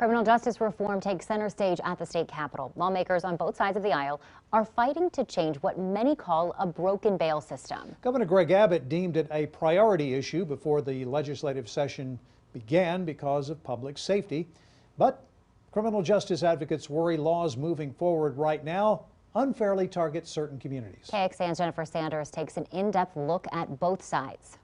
Criminal justice reform takes center stage at the state capitol. Lawmakers on both sides of the aisle are fighting to change what many call a broken bail system. Governor Greg Abbott deemed it a priority issue before the legislative session began because of public safety. But criminal justice advocates worry laws moving forward right now unfairly target certain communities. KXAN's Jennifer Sanders takes an in-depth look at both sides.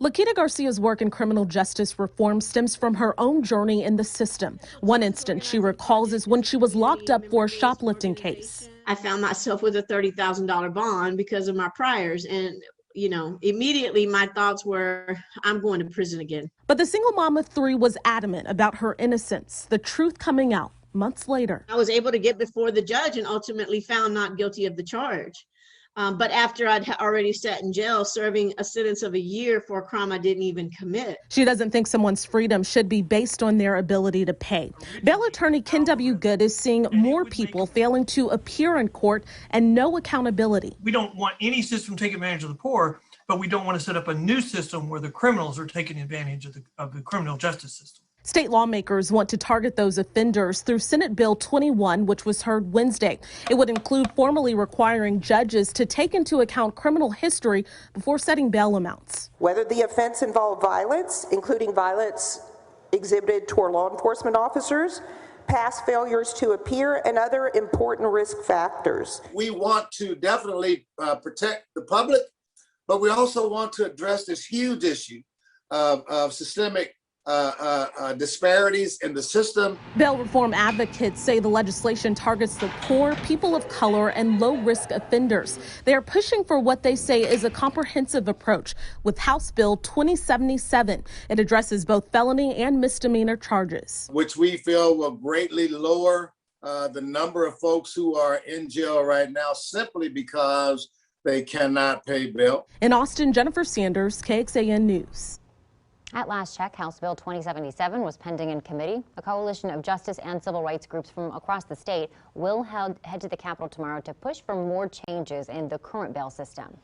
Lakita Garcia's work in criminal justice reform stems from her own journey in the system. One instance she recalls is when she was locked up for a shoplifting case. I found myself with a $30,000 bond because of my priors, and immediately my thoughts were, I'm going to prison again. But the single mom of three was adamant about her innocence, the truth coming out months later. I was able to get before the judge and ultimately found not guilty of the charge. But after I'd already sat in jail serving a sentence of a year for a crime I didn't even commit. She doesn't think someone's freedom should be based on their ability to pay. Bail attorney Ken W. Good is seeing more people failing to appear in court and no accountability. We don't want any system to take advantage of the poor, but we don't want to set up a new system where the criminals are taking advantage of the criminal justice system. State lawmakers want to target those offenders through Senate Bill 21, which was heard Wednesday. It would include formally requiring judges to take into account criminal history before setting bail amounts. Whether the offense involved violence, including violence exhibited toward law enforcement officers, past failures to appear, and other important risk factors. We want to definitely protect the public, but we also want to address this huge issue of systemic disparities in the system. Bail reform advocates say the legislation targets the poor, people of color, and low-risk offenders. They are pushing for what they say is a comprehensive approach with House Bill 2077. It addresses both felony and misdemeanor charges, which we feel will greatly lower the number of folks who are in jail right now simply because they cannot pay bail. In Austin, Jennifer Sanders, KXAN News. At last check, House Bill 2077 was pending in committee. A coalition of justice and civil rights groups from across the state will head to the Capitol tomorrow to push for more changes in the current bail system.